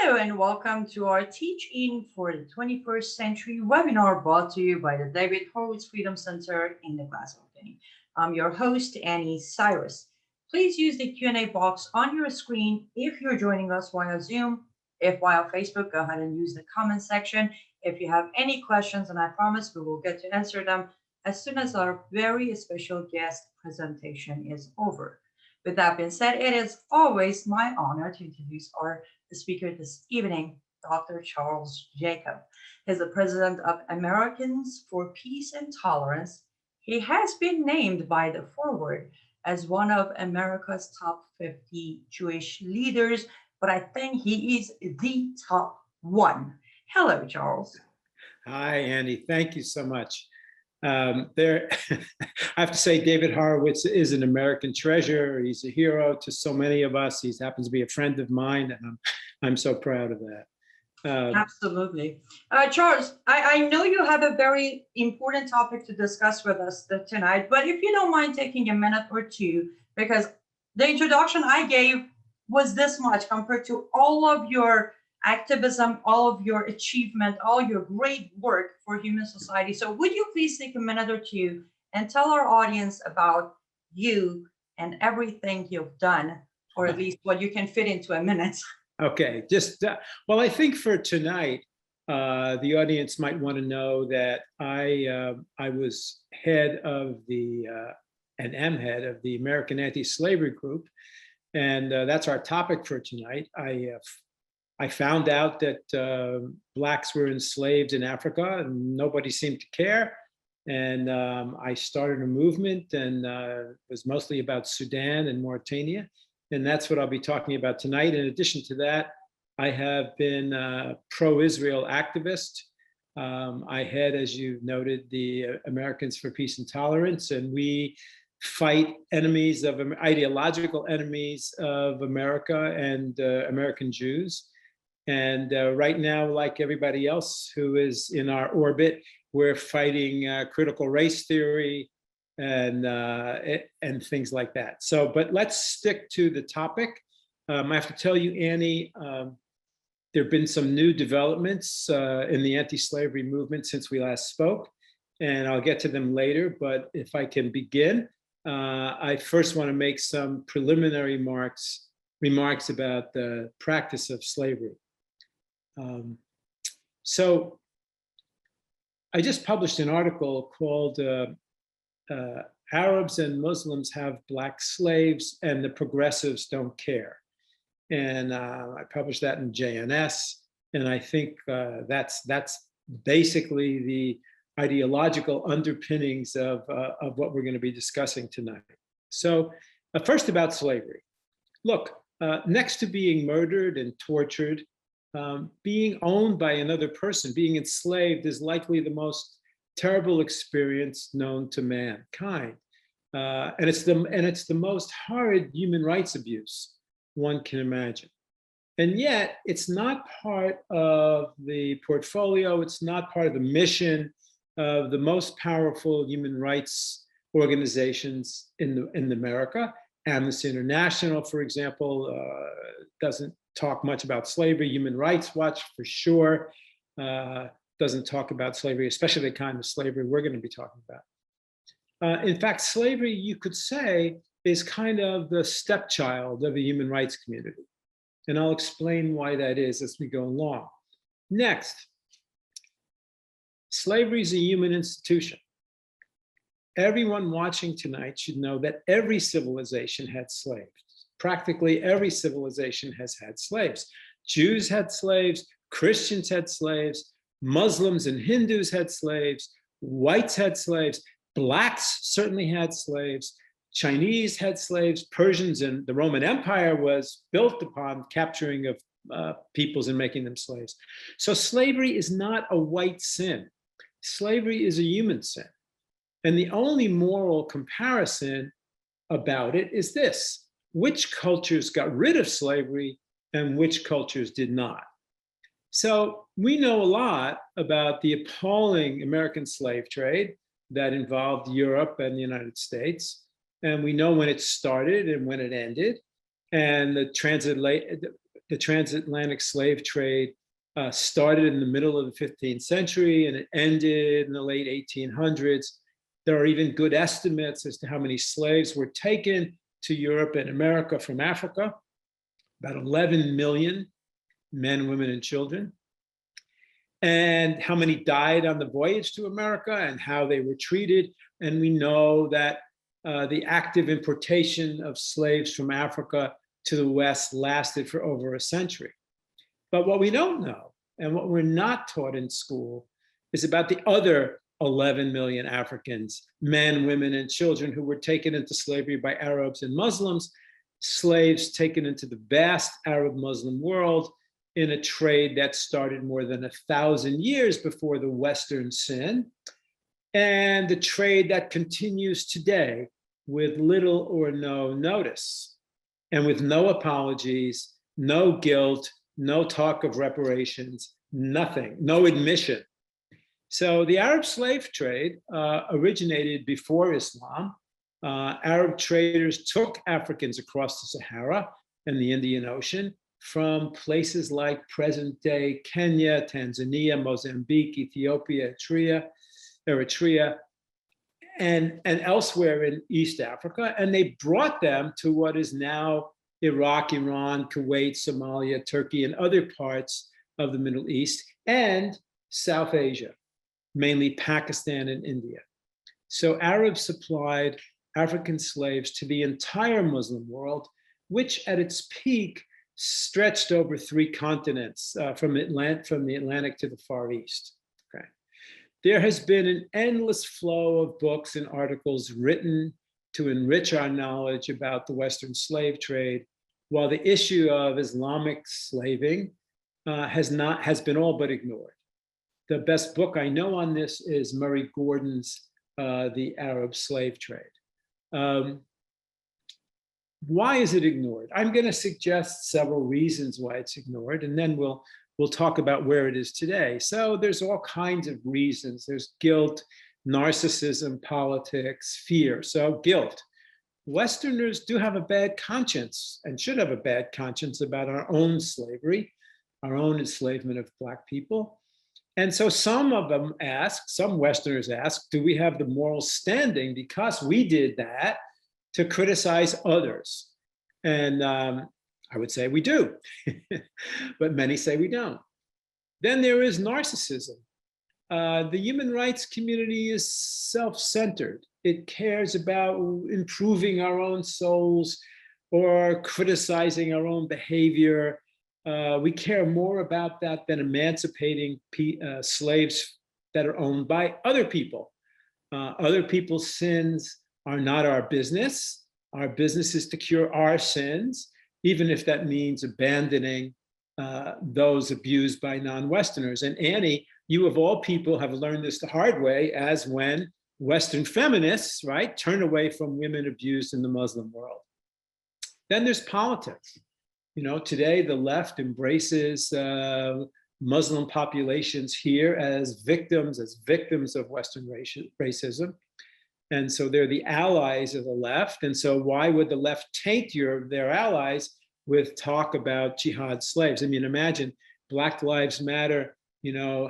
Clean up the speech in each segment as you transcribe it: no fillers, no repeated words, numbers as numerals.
Hello and welcome to our Teach In for the 21st Century webinar brought to you by the David Horowitz Freedom Center in the Glazov Gang. I'm your host, Annie Cyrus. Please use the Q&A box on your screen if you're joining us via Zoom. If via Facebook, go ahead and use the comment section. If you have any questions, and I promise we will get to answer them as soon as our very special guest presentation is over. With that being said, it is always my honor to introduce our speaker this evening, Dr. Charles Jacob. He's the president of Americans for Peace and Tolerance. He has been named by the Forward as one of America's top 50 Jewish leaders, but I think he is the top one. Hello, Charles. Hi, Andy. Thank you so much. I have to say, David Horowitz is an American treasure. He's a hero to so many of us. He happens to be a friend of mine, and I'm so proud of that. Absolutely. Charles, I know you have a very important topic to discuss with us tonight, but if you don't mind taking a minute or two, because the introduction I gave was this much compared to all of your activism, all of your achievement, all your great work for human society. So would you please take a minute or two and tell our audience about you and everything you've done, or at least what you can fit into a minute? Okay, well, I think for tonight, the audience might want to know that I was head of and am head of the American Anti-Slavery Group, and that's our topic for tonight. I found out that Blacks were enslaved in Africa and nobody seemed to care. And I started a movement, and it was mostly about Sudan and Mauritania. And that's what I'll be talking about tonight. In addition to that, I have been a pro-Israel activist. I head, as you noted, the Americans for Peace and Tolerance, and we fight ideological enemies of America and American Jews. And right now, like everybody else who is in our orbit, we're fighting critical race theory and things like that. So, but let's stick to the topic. I have to tell you, Annie, there have been some new developments in the anti-slavery movement since we last spoke, and I'll get to them later. But if I can begin, I first want to make some preliminary remarks about the practice of slavery. So I just published an article called Arabs and Muslims Have Black Slaves and the Progressives Don't Care. And I published that in JNS. And I think that's basically the ideological underpinnings of what we're going to be discussing tonight. So first about slavery. Look, next to being murdered and tortured, being owned by another person, being enslaved, is likely the most terrible experience known to mankind, and it's the most horrid human rights abuse one can imagine. And yet, it's not part of the portfolio. It's not part of the mission of the most powerful human rights organizations in America. Amnesty International, for example, doesn't talk much about slavery. Human Rights Watch, for sure, doesn't talk about slavery, especially the kind of slavery we're going to be talking about. In fact, slavery, you could say, is kind of the stepchild of the human rights community. And I'll explain why that is as we go along. Next, slavery is a human institution. Everyone watching tonight should know that every civilization had slaves. Practically every civilization has had slaves. Jews had slaves, Christians had slaves, Muslims and Hindus had slaves, whites had slaves, Blacks certainly had slaves, Chinese had slaves, Persians, and the Roman Empire was built upon capturing of peoples and making them slaves. So slavery is not a white sin. Slavery is a human sin. And the only moral comparison about it is this: which cultures got rid of slavery and which cultures did not. So we know a lot about the appalling American slave trade that involved Europe and the United States. And we know when it started and when it ended. And the the transatlantic slave trade started in the middle of the 15th century and it ended in the late 1800s. There are even good estimates as to how many slaves were taken to Europe and America from Africa, about 11 million men, women, and children. And how many died on the voyage to America and how they were treated. And we know that the active importation of slaves from Africa to the West lasted for over a century. But what we don't know, and what we're not taught in school, is about the other 11 million Africans, men, women, and children who were taken into slavery by Arabs and Muslims, slaves taken into the vast Arab Muslim world in a trade that started more than 1,000 years before the Western sin, and the trade that continues today with little or no notice, and with no apologies, no guilt, no talk of reparations, nothing, no admission. So the Arab slave trade originated before Islam. Arab traders took Africans across the Sahara and the Indian Ocean from places like present-day Kenya, Tanzania, Mozambique, Ethiopia, Eritrea, and elsewhere in East Africa, and they brought them to what is now Iraq, Iran, Kuwait, Somalia, Turkey, and other parts of the Middle East, and South Asia, mainly Pakistan and India. So Arabs supplied African slaves to the entire Muslim world, which at its peak stretched over 3 continents, from the Atlantic to the Far East. Okay. There has been an endless flow of books and articles written to enrich our knowledge about the Western slave trade, while the issue of Islamic slaving has been all but ignored. The best book I know on this is Murray Gordon's The Arab Slave Trade. Why is it ignored? I'm going to suggest several reasons why it's ignored, and then we'll talk about where it is today. So there's all kinds of reasons. There's guilt, narcissism, politics, fear. So guilt. Westerners do have a bad conscience and should have a bad conscience about our own slavery, our own enslavement of Black people. And so some of them ask, some Westerners ask, do we have the moral standing because we did that to criticize others? And I would say we do, but many say we don't. Then there is narcissism. The human rights community is self-centered. It cares about improving our own souls or criticizing our own behavior. We care more about that than emancipating slaves that are owned by other people. Other people's sins are not our business. Our business is to cure our sins, even if that means abandoning those abused by non-Westerners. And Annie, you of all people have learned this the hard way, as when Western feminists, right, turn away from women abused in the Muslim world. Then there's politics. You know, today the left embraces Muslim populations here as victims of Western racism. And so they're the allies of the left. And so why would the left taint their allies with talk about jihad slaves? I mean, imagine Black Lives Matter, you know,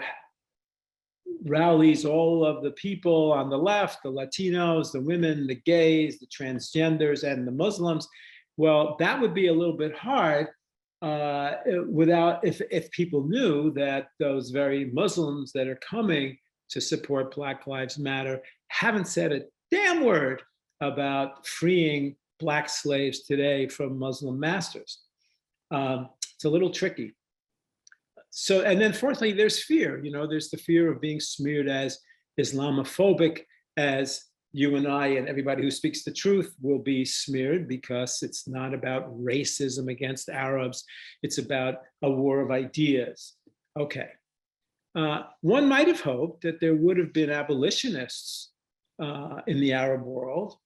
rallies all of the people on the left, the Latinos, the women, the gays, the transgenders, and the Muslims. Well, that would be a little bit hard if people knew that those very Muslims that are coming to support Black Lives Matter haven't said a damn word about freeing Black slaves today from Muslim masters. It's a little tricky. So, and then fourthly, there's fear. You know, there's the fear of being smeared as Islamophobic, as you and I and everybody who speaks the truth will be smeared, because it's not about racism against Arabs. It's about a war of ideas. Okay. One might have hoped that there would have been abolitionists in the Arab world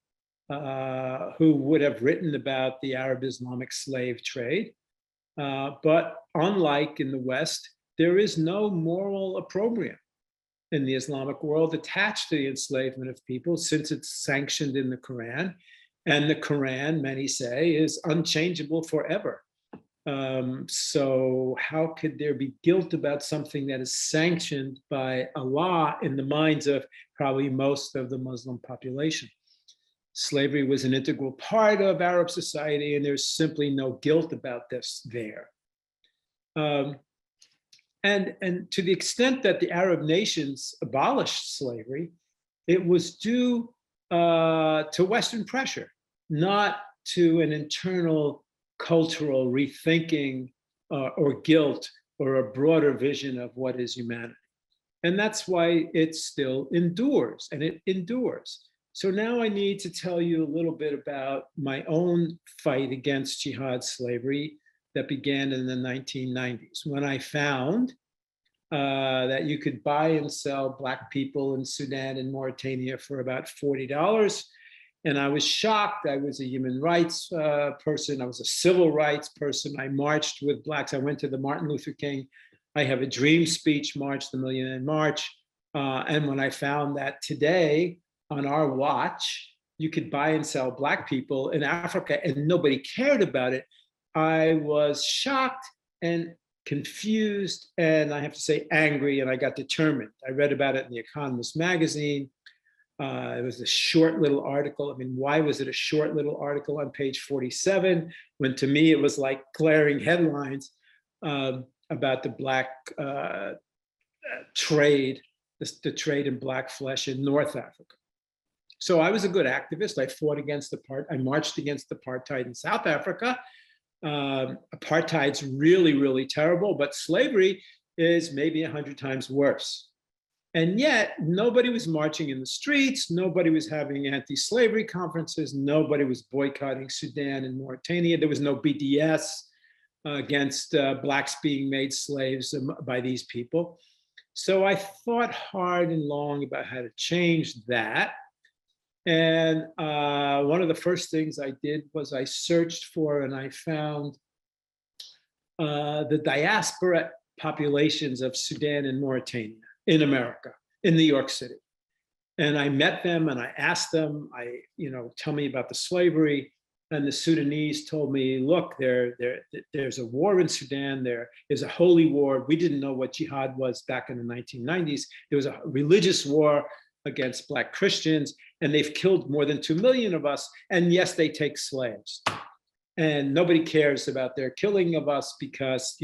who would have written about the Arab Islamic slave trade. But unlike in the West, there is no moral opprobrium in the Islamic world attached to the enslavement of people, since it's sanctioned in the Quran. And the Quran, many say, is unchangeable forever. So how could there be guilt about something that is sanctioned by Allah in the minds of probably most of the Muslim population? Slavery was an integral part of Arab society, and there's simply no guilt about this there. And to the extent that the Arab nations abolished slavery, it was due to Western pressure, not to an internal cultural rethinking or guilt or a broader vision of what is humanity. And that's why it still endures, and it endures. So now I need to tell you a little bit about my own fight against jihad slavery that began in the 1990s, when I found that you could buy and sell Black people in Sudan and Mauritania for about $40. And I was shocked. I was a human rights person. I was a civil rights person. I marched with Blacks. I went to the Martin Luther King I Have a Dream speech, March, the Million March. And when I found that today, on our watch, you could buy and sell Black people in Africa and nobody cared about it, I was shocked and confused, and I have to say angry, and I got determined. I read about it in The Economist magazine. It was a short little article. I mean, why was it a short little article on page 47, when to me it was like glaring headlines about the Black trade, the trade in Black flesh in North Africa. So I was a good activist. I fought against I marched against apartheid in South Africa. Apartheid's really, really terrible, but slavery is maybe 100 times worse. And yet nobody was marching in the streets. Nobody was having anti-slavery conferences. Nobody was boycotting Sudan and Mauritania. There was no BDS against Blacks being made slaves by these people. So I thought hard and long about how to change that. And one of the first things I did was I searched for and I found the diaspora populations of Sudan and Mauritania in America, in New York City. And I met them and I asked them, tell me about the slavery. And the Sudanese told me, look, there's a war in Sudan. There is a holy war. We didn't know what jihad was back in the 1990s. There was a religious war against Black Christians, and they've killed more than 2 million of us. And yes, they take slaves. And nobody cares about their killing of us because,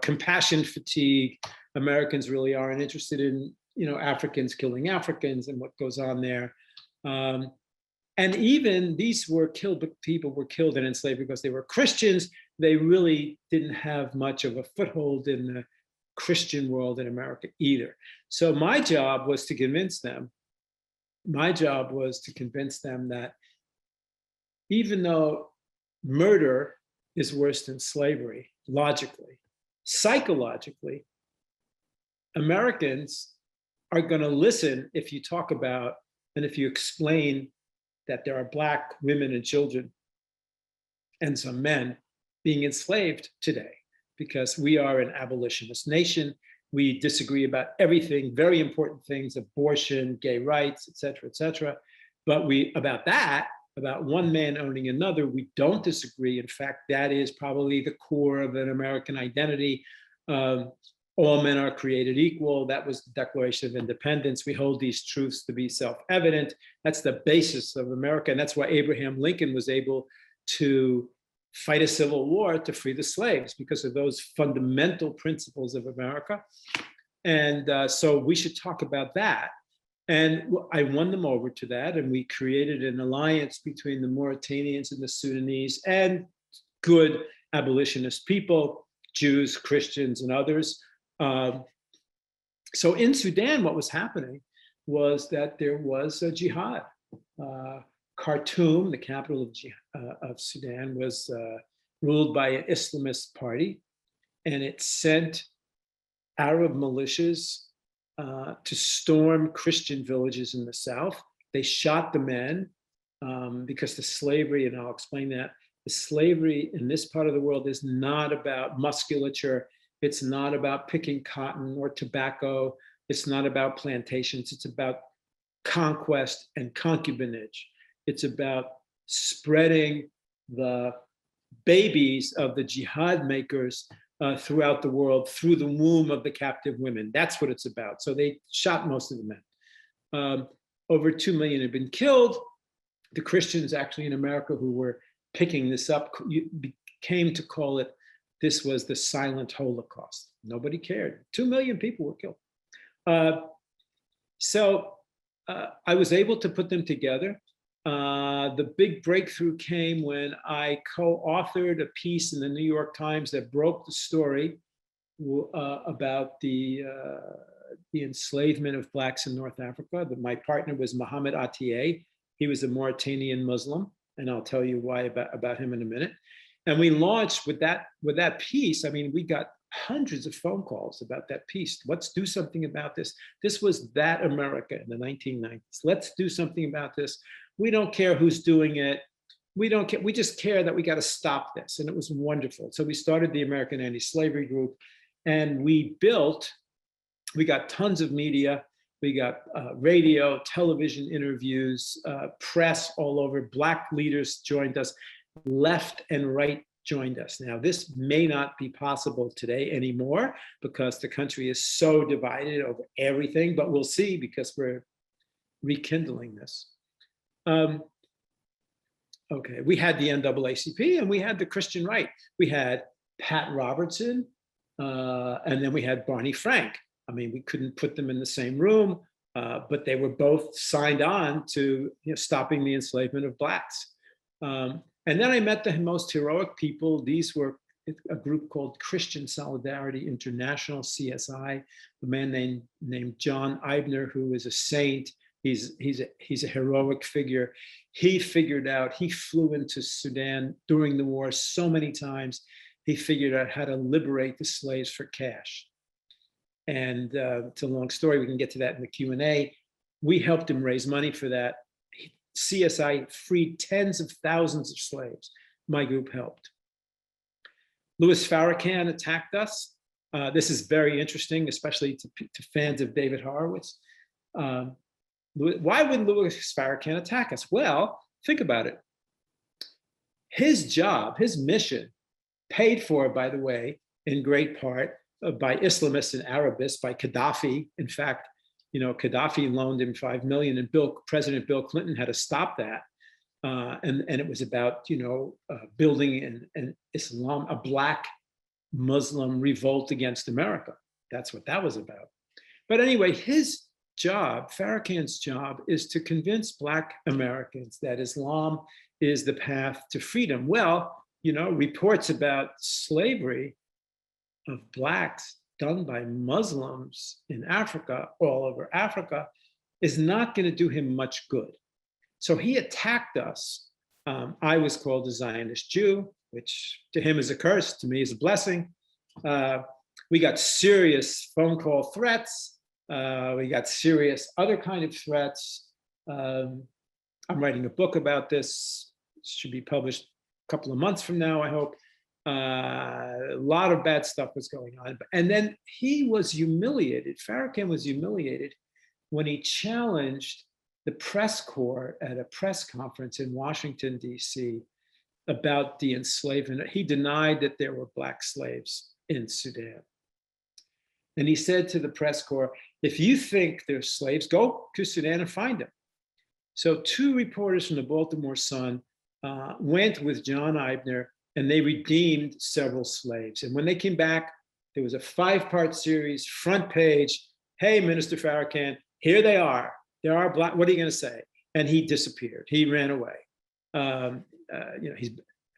compassion fatigue. Americans really aren't interested in, Africans killing Africans and what goes on there. And even these were killed, but people were killed and enslaved because they were Christians. They really didn't have much of a foothold in the Christian world in America either. So my job was to convince them that even though murder is worse than slavery, logically, psychologically, Americans are going to listen if you talk about and if you explain that there are Black women and children and some men being enslaved today, because we are an abolitionist nation. We disagree about everything, very important things, abortion, gay rights, et cetera, but about one man owning another, we don't disagree. In fact, that is probably the core of an American identity. All men are created equal. That was the Declaration of Independence. We hold these truths to be self-evident. That's the basis of America. And that's why Abraham Lincoln was able to fight a civil war to free the slaves, because of those fundamental principles of America. And so we should talk about that. And I won them over to that. And we created an alliance between the Mauritanians and the Sudanese and good abolitionist people, Jews, Christians, and others. So in Sudan, what was happening was that there was a jihad. Khartoum, the capital of Sudan, was ruled by an Islamist party, and it sent Arab militias to storm Christian villages in the south. They shot the men because the slavery, and I'll explain that, the slavery in this part of the world is not about musculature. It's not about picking cotton or tobacco. It's not about plantations. It's about conquest and concubinage. It's about spreading the babies of the jihad makers throughout the world through the womb of the captive women. That's what it's about. So they shot most of the men. Over 2 million had been killed. The Christians actually in America who were picking this up came to call it, this was the Silent Holocaust. Nobody cared. 2 million people were killed. So I was able to put them together. The big breakthrough came when I co-authored a piece in the New York Times that broke the story about the enslavement of Blacks in North Africa. My partner was Mohammed Atiye. He was a Mauritanian Muslim, and I'll tell you why about him in a minute. And we launched with that piece. I mean, we got hundreds of phone calls about that piece. Let's do something about this. This was that America in the 1990s. Let's do something about this. We don't care who's doing it. We don't care. We just care that we got to stop this. And it was wonderful. So we started the American Anti-Slavery Group, and we got tons of media. We got radio, television interviews, press all over. Black leaders joined us. Left and right joined us. Now, this may not be possible today anymore because the country is so divided over everything, but we'll see because we're rekindling this. Okay, we had the NAACP and we had the Christian right. We had Pat Robertson and then we had Barney Frank. I mean, we couldn't put them in the same room, but they were both signed on to stopping the enslavement of Blacks. And then I met the most heroic people. These were a group called Christian Solidarity International, CSI, a man named John Eibner, who is a saint. He's a heroic figure. He figured out, he flew into Sudan during the war so many times. He figured out how to liberate the slaves for cash. And it's a long story. We can get to that in the Q&A. We helped him raise money for that. CSI freed tens of thousands of slaves. My group helped. Louis Farrakhan attacked us. This is very interesting, especially to fans of David Horowitz. Why would Louis Farrakhan attack us? Well, think about it. His job, his mission, paid for, by the way, in great part by Islamists and Arabists, by Gaddafi. In fact, Gaddafi loaned him $5 million, and President Bill Clinton had to stop that. And it was about, building a Black Muslim revolt against America. That's what that was about. But anyway, his job, Farrakhan's job, is to convince Black Americans that Islam is the path to freedom. Well, reports about slavery of Blacks done by Muslims in Africa, all over Africa, is not going to do him much good. So he attacked us. I was called a Zionist Jew, which to him is a curse, to me is a blessing. We got serious phone call threats. We got serious other kind of threats. I'm writing a book about this. It should be published a couple of months from now, I hope. A lot of bad stuff was going on. And then he was humiliated. Farrakhan was humiliated when he challenged the press corps at a press conference in Washington, D.C. about the enslavement. He denied that there were Black slaves in Sudan. And he said to the press corps, if you think there's slaves, go to Sudan and find them. So 2 reporters from the Baltimore Sun went with John Eibner, and they redeemed several slaves. And when they came back, there was a 5-part series, front page. Hey, Minister Farrakhan, here they are. There are Black, what are you going to say? And he disappeared. He ran away. He's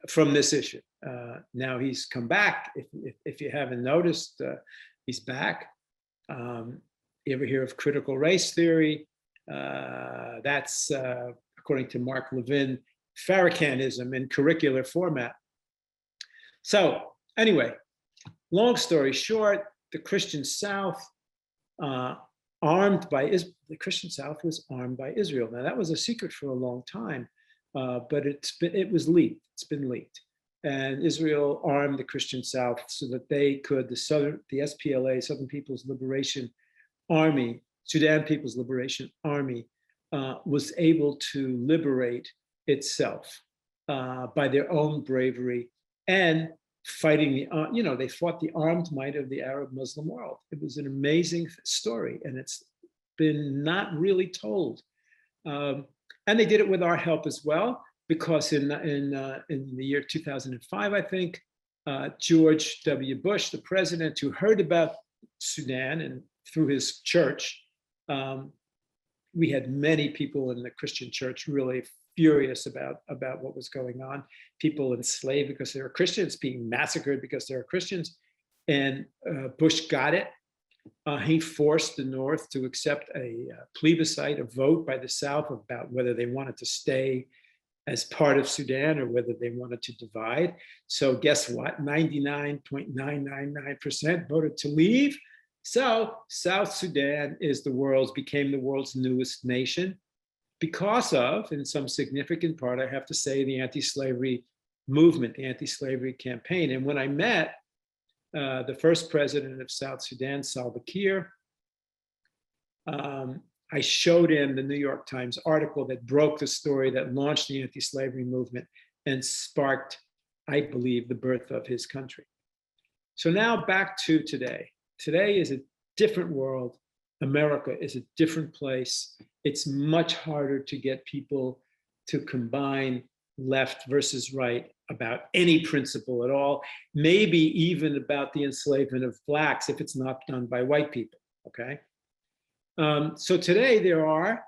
from this issue. Now he's come back. If you haven't noticed, he's back. You ever hear of critical race theory? That's, according to Mark Levin, Farrakhanism in curricular format. So anyway, long story short, the Christian South the Christian South was armed by Israel. Now that was a secret for a long time, but it was leaked. It's been leaked, and Israel armed the Christian South so that they could the SPLA, Southern People's Liberation Army, Sudan People's Liberation Army, was able to liberate itself by their own bravery and fighting they fought the armed might of the Arab Muslim world. It was an amazing story, and it's been not really told. And they did it with our help as well, because in the year 2005, I think, George W. Bush, the president, who heard about Sudan and through his church, we had many people in the Christian church really furious about what was going on. People enslaved because they were Christians, being massacred because they were Christians. And Bush got it. He forced the North to accept a plebiscite, a vote by the South about whether they wanted to stay as part of Sudan or whether they wanted to divide. So guess what? 99.999% voted to leave. So South Sudan became the world's newest nation because of, in some significant part, I have to say, the anti-slavery movement, the anti-slavery campaign. And when I met the first president of South Sudan, Salva Kiir, I showed him the New York Times article that broke the story that launched the anti-slavery movement and sparked, I believe, the birth of his country. So now back to today. Today is a different world. America is a different place. It's much harder to get people to combine left versus right about any principle at all, maybe even about the enslavement of Blacks if it's not done by white people, okay? So today there are,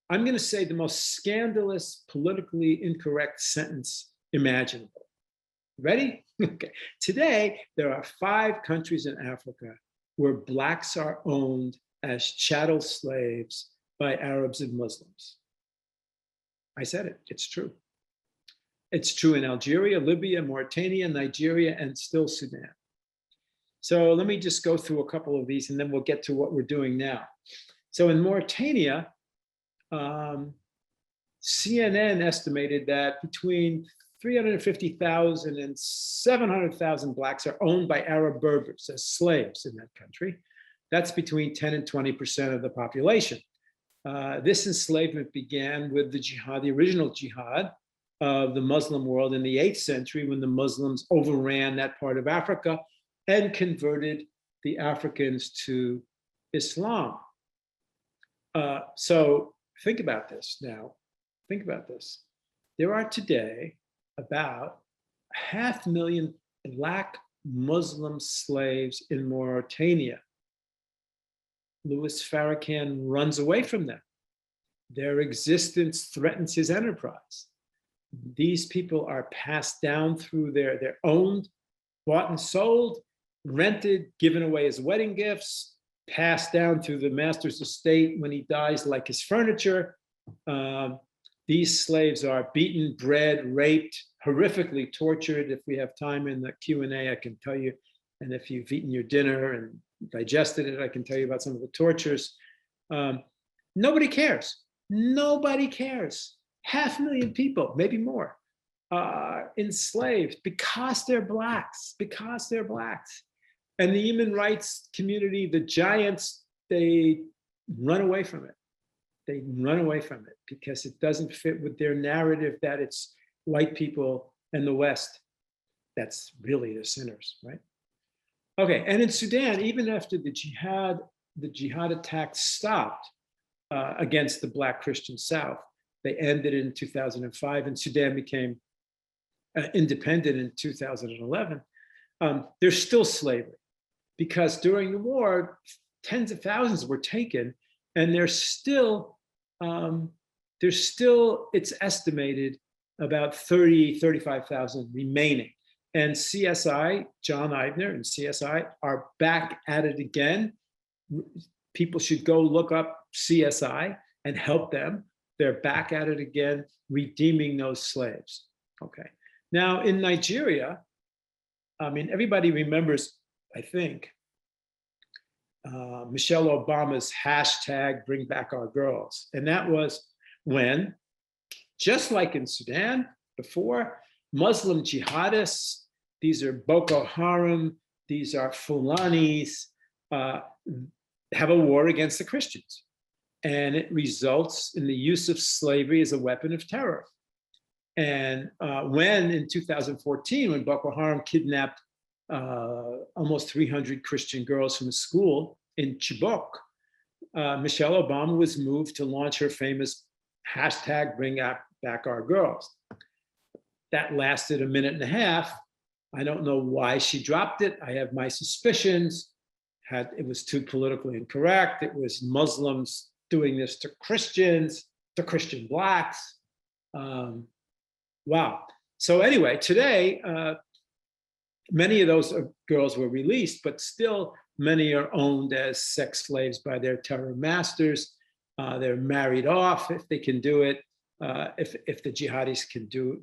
I'm going to say, the most scandalous, politically incorrect sentence imaginable. Ready? Okay. Today, there are 5 countries in Africa where Blacks are owned as chattel slaves by Arabs and Muslims. I said it, it's true. It's true in Algeria, Libya, Mauritania, Nigeria, and still Sudan. So let me just go through a couple of these and then we'll get to what we're doing now. So in Mauritania, CNN estimated that between 350,000 and 700,000 Blacks are owned by Arab Berbers as slaves in that country. That's between 10 and 20% of the population. This enslavement began with the jihad, the original jihad of the Muslim world in the 8th century, when the Muslims overran that part of Africa and converted the Africans to Islam. So think about this now. Think about this. There are today about 500,000 Black Muslim slaves in Mauritania. Louis Farrakhan runs away from them. Their existence threatens his enterprise. These people are passed down through they're owned, bought and sold, rented, given away as wedding gifts, passed down through the master's estate when he dies, like his furniture. These slaves are beaten, bred, raped, horrifically tortured. If we have time in the Q&A, I can tell you. And if you've eaten your dinner and digested it, I can tell you about some of the tortures. Nobody cares. Nobody cares. 500,000 people, maybe more, enslaved because they're Blacks, because they're Blacks. And the human rights community, the giants, they run away from it. They run away from it because it doesn't fit with their narrative that it's white people and the West that's really the sinners, right? Okay, and in Sudan, even after the jihad attacks stopped against the Black Christian South, they ended in 2005, and Sudan became independent in 2011. There's still slavery because during the war, tens of thousands were taken, and there's still, it's estimated about 35,000 remaining. And CSI, John Eibner and CSI are back at it again. People should go look up CSI and help them. They're back at it again, redeeming those slaves. Okay. Now in Nigeria, I mean, everybody remembers, I think, Michelle Obama's hashtag Bring Back Our Girls. And that was when, just like in Sudan before, Muslim jihadists, these are Boko Haram, these are Fulanis, have a war against the Christians. And it results in the use of slavery as a weapon of terror. And when in 2014, when Boko Haram kidnapped almost 300 Christian girls from a school in Chibok, Michelle Obama was moved to launch her famous hashtag Bring Back Our Girls. That lasted a minute and a half. I don't know why she dropped it. I have my suspicions. It was too politically incorrect. It was Muslims doing this to Christians, to Christian blacks. Wow. So anyway, today, many of those girls were released, but still many are owned as sex slaves by their terror masters. They're married off if they can do it. If the jihadis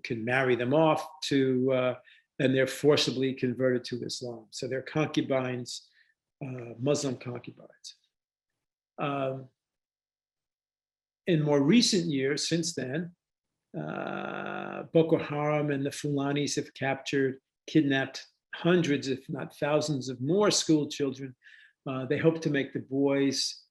can marry them off to, and they're forcibly converted to Islam. So they're concubines, Muslim concubines. In more recent years, since then, Boko Haram and the Fulanis have captured, kidnapped hundreds, if not thousands, of more school children. They hope to make the boys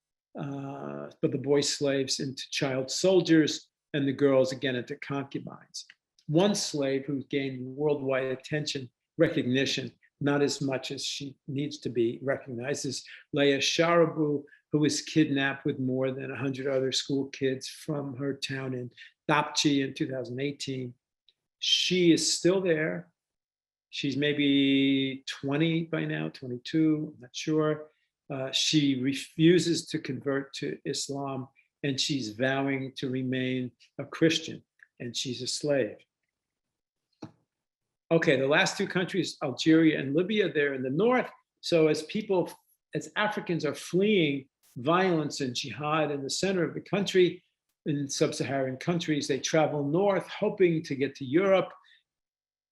slaves into child soldiers, and the girls again into concubines. One slave who's gained worldwide attention, recognition, not as much as she needs to be recognized, is Leah Sharibu, who was kidnapped with more than 100 other school kids from her town in Dapchi in 2018. She is still there. She's maybe 20 by now, 22, I'm not sure. She refuses to convert to Islam, and she's vowing to remain a Christian, and she's a slave. Okay, the last two countries, Algeria and Libya, they're in the north. So as Africans are fleeing violence and jihad in the center of the country, in sub-Saharan countries, they travel north, hoping to get to Europe.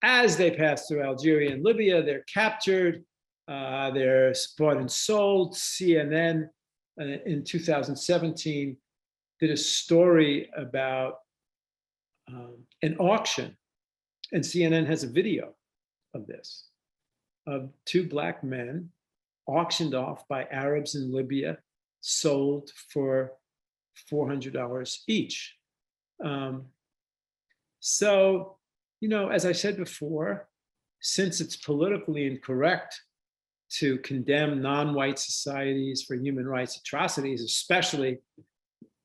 As they pass through Algeria and Libya, they're captured, they're bought and sold. CNN in 2017 did a story about an auction, and CNN has a video of this, of two black men auctioned off by Arabs in Libya, sold for $400 each. So, you know, as I said before, since it's politically incorrect to condemn non-white societies for human rights atrocities, especially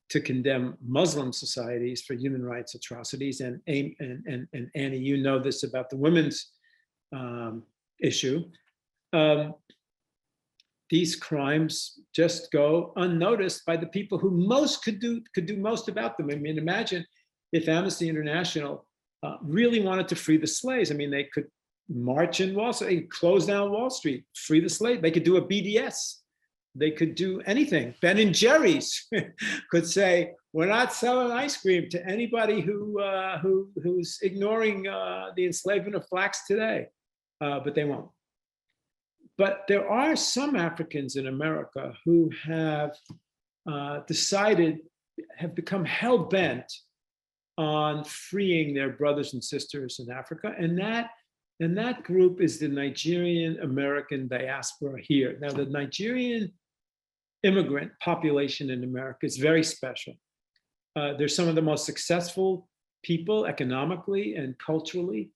to condemn Muslim societies for human rights atrocities, and Annie, you know this about the women's issue, these crimes just go unnoticed by the people who most could do most about them. I mean, imagine if Amnesty International really wanted to free the slaves. I mean, they could march in Wall Street, close down Wall Street, free the slave. They could do a BDS. They could do anything. Ben and Jerry's could say, we're not selling ice cream to anybody who's ignoring the enslavement of blacks today, but they won't. But there are some Africans in America who have have become hell-bent on freeing their brothers and sisters in Africa, and that group is the Nigerian American diaspora here. Now, the Nigerian immigrant population in America is very special. They're some of the most successful people economically and culturally.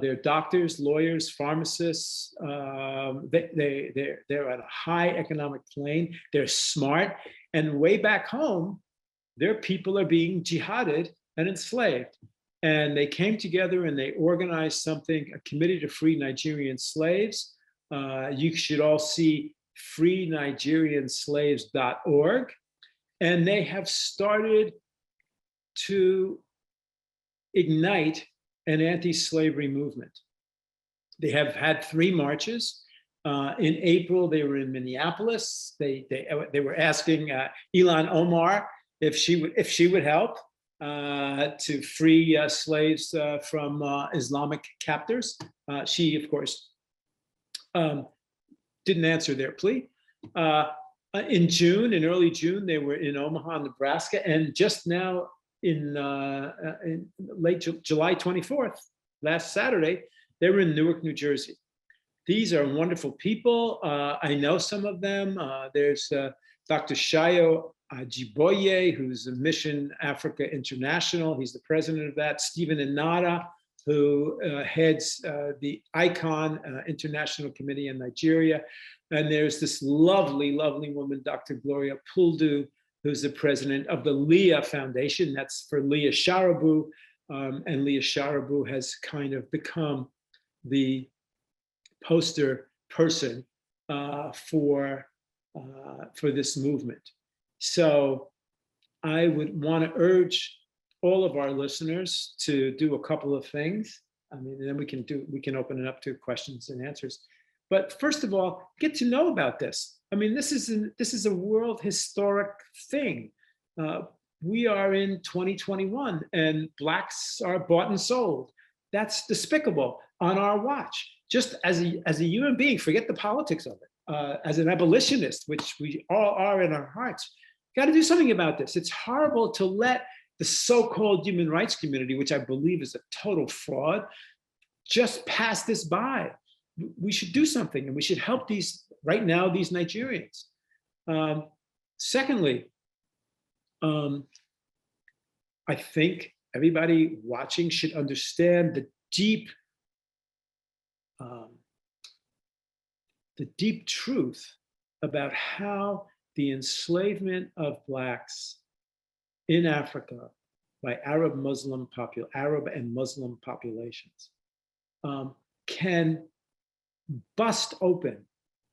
They're doctors, lawyers, pharmacists. They're at a high economic plane. They're smart. And way back home, their people are being jihaded and enslaved. And they came together and they organized something, a committee to free Nigerian slaves. You should all see freenigerianslaves.org. And they have started to ignite an anti-slavery movement. They have had 3 marches. In April, they were in Minneapolis. They were asking Ilhan Omar if she would help to free slaves from Islamic captors. She, of course, didn't answer their plea. In early June, they were in Omaha, Nebraska, and just now in late July 24th, last Saturday, they were in Newark, New Jersey. These are wonderful people. I know some of them. There's Dr. Shayo Ajiboye, who's a Mission Africa International. He's the president of that. Stephen Inada, who heads the ICON International Committee in Nigeria. And there's this lovely, lovely woman, Dr. Gloria Puldu, who's the president of the Leah Foundation. That's for Leah Sharibu. And Leah Sharibu has kind of become the poster person for this movement. So I would want to urge all of our listeners to do a couple of things. I mean, and then we can open it up to questions and answers. But first of all, get to know about this. I mean, this is a world historic thing. We are in 2021 and Blacks are bought and sold. That's despicable on our watch. Just as a human being, forget the politics of it. As an abolitionist, which we all are in our hearts, got to do something about this. It's horrible to let the so-called human rights community, which I believe is a total fraud, just pass this by. We should do something, and we should help these Nigerians. Secondly, I think everybody watching should understand the deep truth about how the enslavement of Blacks in Africa by Arab and Muslim populations can bust open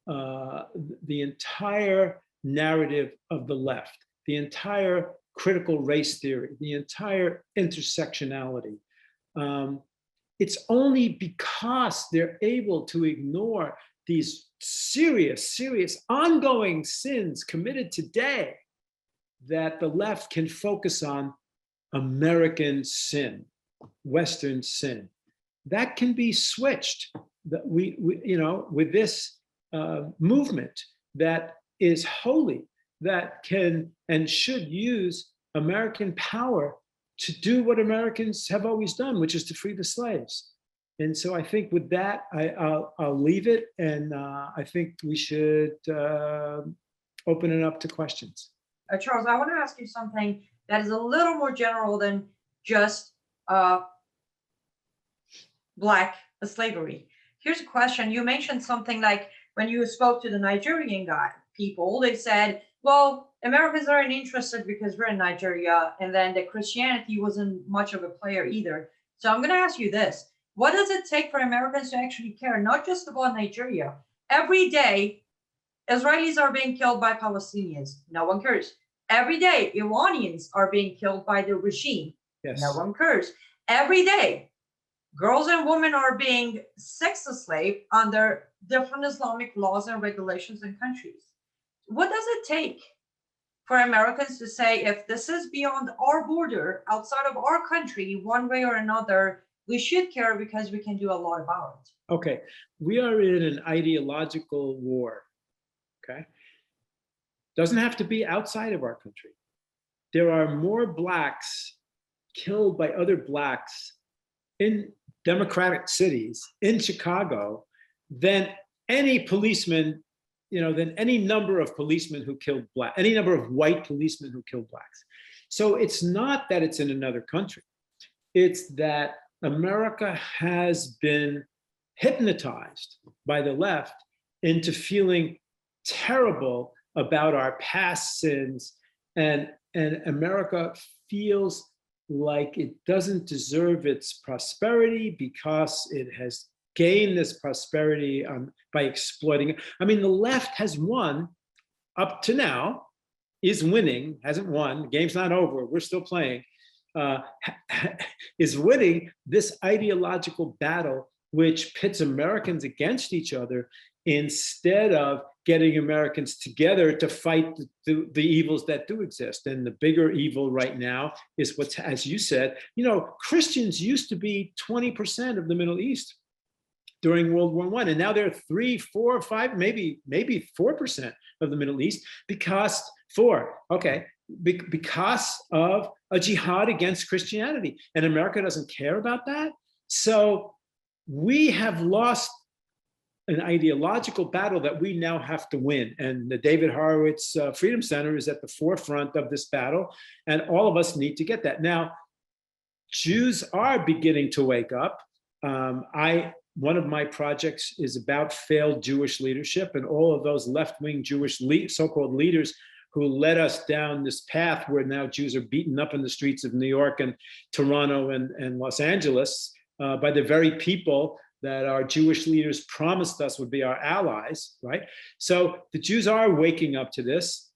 the entire narrative of the left, the entire critical race theory, the entire intersectionality. It's only because they're able to ignore these serious ongoing sins committed today that the left can focus on American sin, Western sin. That can be switched. That we with this movement that is holy, that can and should use American power to do what Americans have always done, which is to free the slaves. And so I think with that, I'll leave it, and I think we should open it up to questions. Charles, I want to ask you something that is a little more general than just Black slavery. Here's a question. You mentioned something like when you spoke to the Nigerian people, they said, well, Americans aren't interested because we're in Nigeria, and then the Christianity wasn't much of a player either. So I'm going to ask you this. What does it take for Americans to actually care, not just about Nigeria? Every day, Israelis are being killed by Palestinians. No one cares. Every day, Iranians are being killed by the regime. Yes. No one cares. Every day, girls and women are being sex enslaved under different Islamic laws and regulations in countries. What does it take for Americans to say, if this is beyond our border, outside of our country, one way or another, we should care because we can do a lot about it? Okay, we are in an ideological war, okay? Doesn't have to be outside of our country. There are more Blacks killed by other Blacks in democratic cities in Chicago than any policeman, than any number of policemen who killed Black, any number of white policemen who killed Blacks. So it's not that it's in another country. It's that America has been hypnotized by the left into feeling terrible about our past sins, and America feels like it doesn't deserve its prosperity because it has gained this prosperity by exploiting it. I mean, the left has won up to now, is winning, hasn't won, the game's not over, we're still playing, is winning this ideological battle which pits Americans against each other instead of getting Americans together to fight the evils that do exist. And the bigger evil right now is what's, as you said, Christians used to be 20% of the Middle East during World War I, and now they're 3, 4, 5, maybe 4% of the Middle East because of a jihad against Christianity. And America doesn't care about that. So we have lost an ideological battle that we now have to win. And the David Horowitz Freedom Center is at the forefront of this battle. And all of us need to get that. Now, Jews are beginning to wake up. One of my projects is about failed Jewish leadership, and all of those left-wing Jewish so-called leaders who led us down this path where now Jews are beaten up in the streets of New York and Toronto and Los Angeles by the very people that our Jewish leaders promised us would be our allies, right? So the Jews are waking up to this.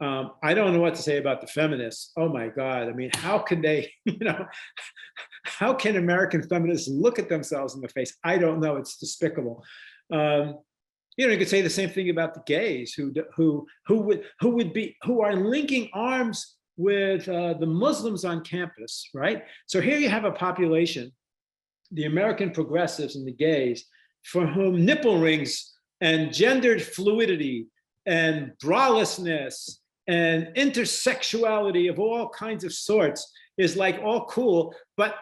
I don't know what to say about the feminists. Oh my God, I mean, how can they, how can American feminists look at themselves in the face? I don't know, it's despicable. You could say the same thing about the gays who are linking arms with the Muslims on campus, right? So here you have a population, the American progressives and the gays, for whom nipple rings and gendered fluidity and bralessness and intersexuality of all kinds of sorts is like all cool, but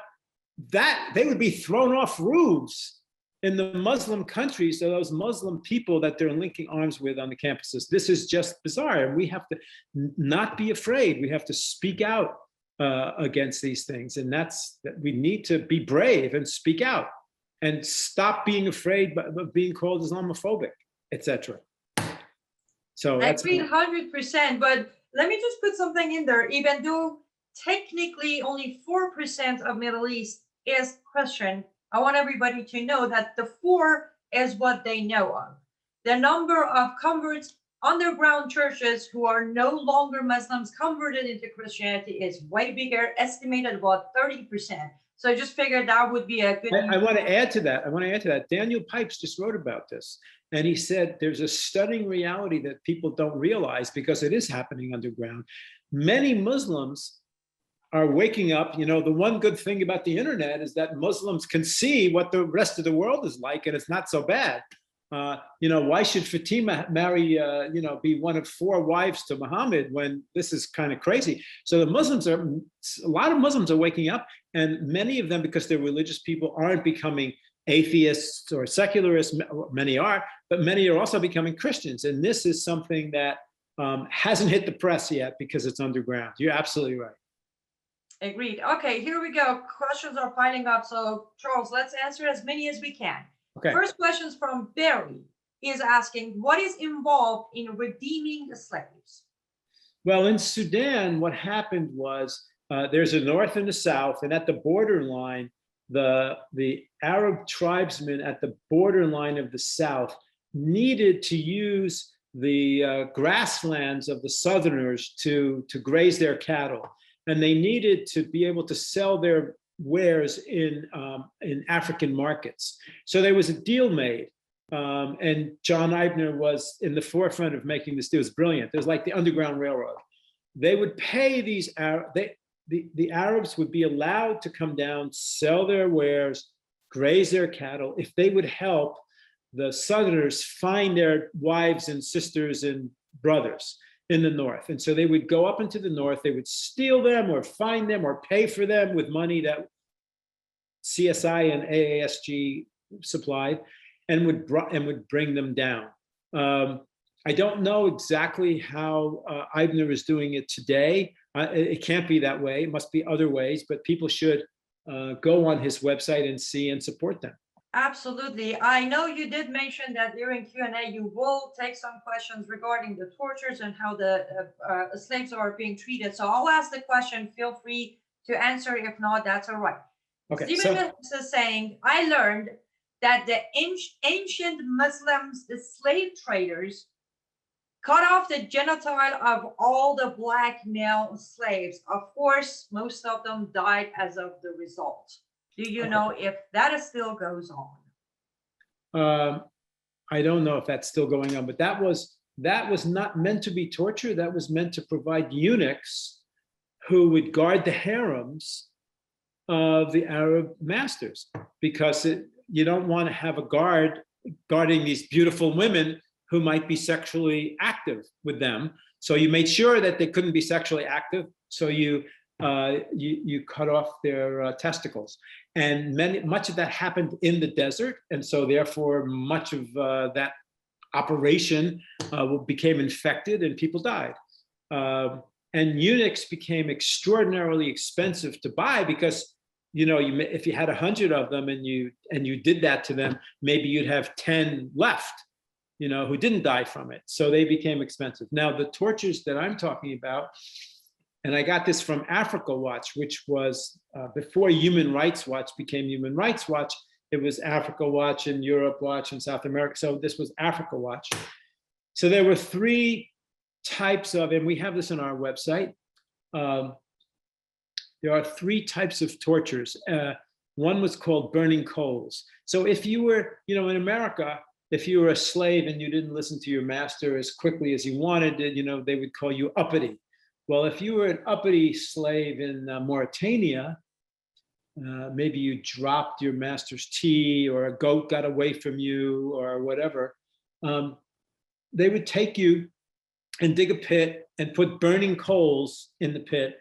that they would be thrown off roofs in the Muslim countries, so those Muslim people that they're linking arms with on the campuses. This is just bizarre. And we have to not be afraid. We have to speak out against these things. And that we need to be brave and speak out and stop being afraid of being called Islamophobic, etc. So I agree 100%, but let me just put something in there. Even though technically only 4% of Middle East is Christian, I want everybody to know that the 4 is what they know of. The number of converts, underground churches who are no longer Muslims converted into Christianity is way bigger, estimated about 30%. So I just figured that would be a good. I want to add to that. Daniel Pipes just wrote about this. And he said there's a stunning reality that people don't realize because it is happening underground. Many Muslims are waking up. The one good thing about the internet is that Muslims can see what the rest of the world is like, and it's not so bad. Why should Fatima marry, be one of 4 wives to Muhammad when this is kind of crazy? So a lot of Muslims are waking up, and many of them, because they're religious people, aren't becoming atheists or secularists. Many are, but many are also becoming Christians. And this is something that hasn't hit the press yet because it's underground. You're absolutely right. Agreed. Okay, here we go. Questions are piling up. So Charles, let's answer as many as we can. Okay. First questions from Barry is asking, what is involved in redeeming the slaves? Well, in Sudan, what happened was there's a north and a south, and at the borderline, the Arab tribesmen at the borderline of the south needed to use the grasslands of the southerners to graze their cattle. And they needed to be able to sell their wares in African markets. So there was a deal made. And John Eibner was in the forefront of making this deal. It was brilliant. It was like the Underground Railroad. They would pay these the Arabs would be allowed to come down, sell their wares, graze their cattle, if they would help the Southerners find their wives and sisters and brothers in the north. And so they would go up into the north, they would steal them or find them or pay for them with money that CSI and AASG supplied, and would bring them down. I don't know exactly how Eibner is doing it today. It can't be that way. It must be other ways, but people should go on his website and see and support them. Absolutely. I know you did mention that during Q&A, you will take some questions regarding the tortures and how the slaves are being treated. So I'll ask the question. Feel free to answer. If not, that's all right. Okay. Stephen is saying, I learned that the ancient Muslims, the slave traders, cut off the genitals of all the black male slaves. Of course, most of them died as of the result. Do you know if that still goes on? I don't know if that's still going on, but that was not meant to be torture. That was meant to provide eunuchs who would guard the harems of the Arab masters, because you don't want to have a guard guarding these beautiful women who might be sexually active with them. So you made sure that they couldn't be sexually active. So you cut off their testicles. And much of that happened in the desert. And so therefore, much of that operation became infected and people died. And eunuchs became extraordinarily expensive to buy because, if you had 100 of them and you did that to them, maybe you'd have 10 left, who didn't die from it. So they became expensive. Now, the tortures that I'm talking about, and I got this from Africa Watch, which was before Human Rights Watch became Human Rights Watch. It was Africa Watch and Europe Watch and South America. So this was Africa Watch. So there were 3 types of, and we have this on our website. There are 3 types of tortures. One was called burning coals. So if you were, in America, if you were a slave and you didn't listen to your master as quickly as you wanted to, they would call you uppity. Well, if you were an uppity slave in Mauritania, maybe you dropped your master's tea or a goat got away from you or whatever, they would take you and dig a pit and put burning coals in the pit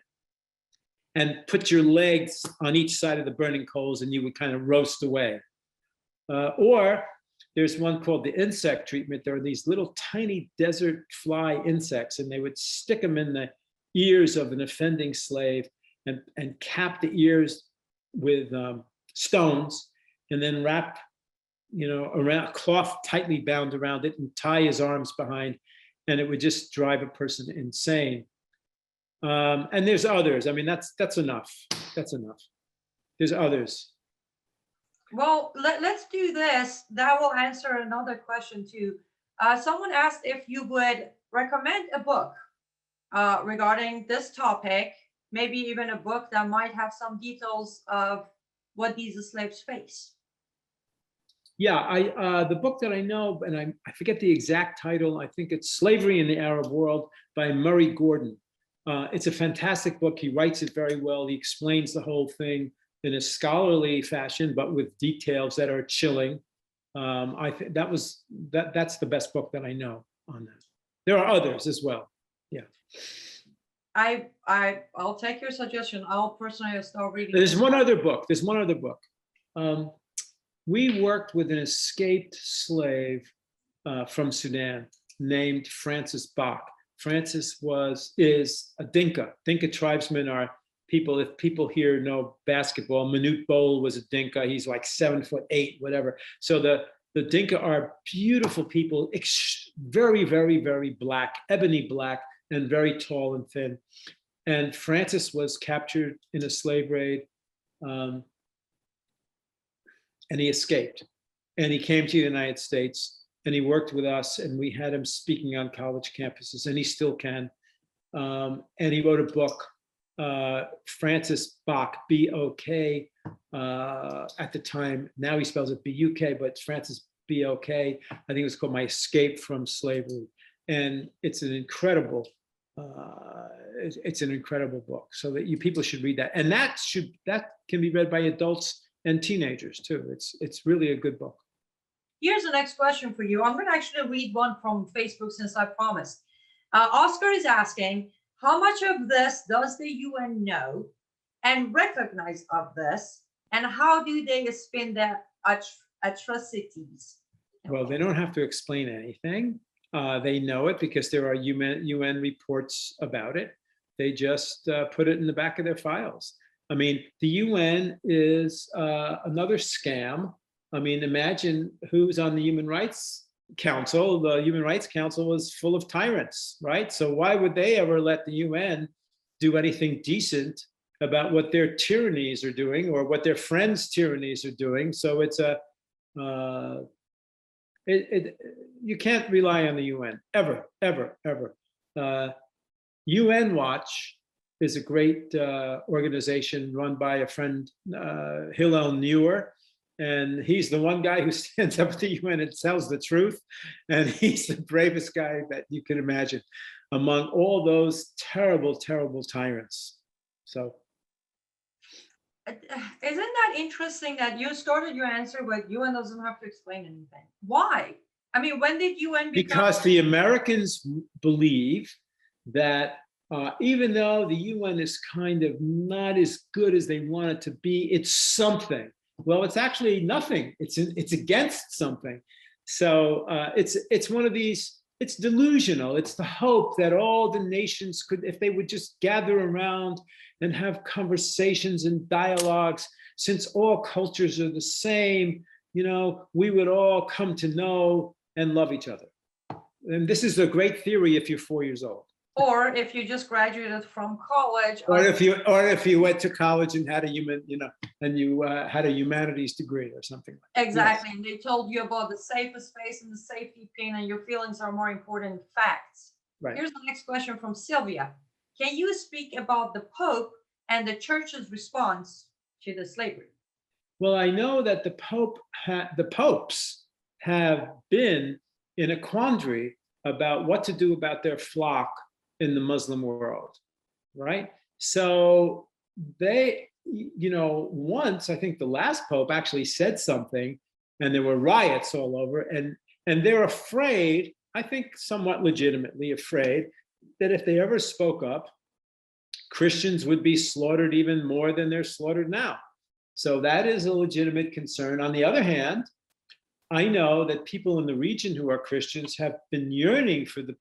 and put your legs on each side of the burning coals and you would kind of roast away. Or there's one called the insect treatment. There are these little tiny desert fly insects and they would stick them in the ears of an offending slave and cap the ears with stones and then wrap, around cloth tightly bound around it and tie his arms behind, and it would just drive a person insane. And there's others. I mean, that's enough. That's enough. There's others. Well, let's do this. That will answer another question too. Someone asked if you would recommend a book regarding this topic, maybe even a book that might have some details of what these slaves face. Yeah, the book that I know, and I forget the exact title, I think it's Slavery in the Arab World by Murray Gordon. It's a fantastic book. He writes it very well. He explains the whole thing in a scholarly fashion, but with details that are chilling. I think that's the best book that I know on that. There are others as well. Yeah. I'll take your suggestion. I'll personally start reading. There's one other book. We worked with an escaped slave from Sudan named Francis Bach. Francis is a Dinka. Dinka tribesmen are people, if people here know basketball, Manute Bol was a Dinka. He's like 7'8", whatever. So the Dinka are beautiful people, very, very, very black, ebony black, and very tall and thin. And Francis was captured in a slave raid, and he escaped. And he came to the United States, and he worked with us, and we had him speaking on college campuses, and he still can. And he wrote a book, Francis Bach, B-O-K, at the time. Now he spells it B-U-K, but Francis B-O-K. I think it was called My Escape from Slavery. And it's an incredible, book. So that people should read that. And that can be read by adults and teenagers too. It's really a good book. Here's the next question for you. I'm going to actually read one from Facebook since I promised. Oscar is asking, how much of this does the UN know and recognize of this? And how do they spin their atrocities? Well, they don't have to explain anything. They know it because there are UN reports about it. They just put it in the back of their files. I mean, the UN is another scam. I mean, imagine who's on the Human Rights Council. The Human Rights Council was full of tyrants, right? So why would they ever let the UN do anything decent about what their tyrannies are doing or what their friends' tyrannies are doing? So it's you can't rely on the UN ever, ever, ever. UN Watch is a great organization run by a friend, Hillel Neuer. And he's the one guy who stands up to the UN and tells the truth. And he's the bravest guy that you can imagine among all those terrible, terrible tyrants. So. Isn't that interesting that you started your answer with UN doesn't have to explain anything? Why? I mean, when did UN become? Because the Americans believe that even though the UN is kind of not as good as they want it to be, it's something. Well, it's actually nothing. It's against something. So it's one of these. It's delusional. It's the hope that all the nations could, if they would just gather around and have conversations and dialogues, since all cultures are the same, we would all come to know and love each other. And this is a great theory if you're 4 years old. Or if you just graduated from college. Or if you went to college and had a had a humanities degree or something like that. Exactly. Yes. And they told you about the safest space and the safety pin, and your feelings are more important than facts. Right. Here's the next question from Sylvia. Can you speak about the Pope and the church's response to the slavery? Well, I know that the popes have been in a quandary about what to do about their flock in the Muslim world, right? So they, once, I think the last Pope actually said something, and there were riots all over, and they're afraid, I think somewhat legitimately afraid, that if they ever spoke up, Christians would be slaughtered even more than they're slaughtered now. So that is a legitimate concern. On the other hand, I know that people in the region who are Christians have been yearning for the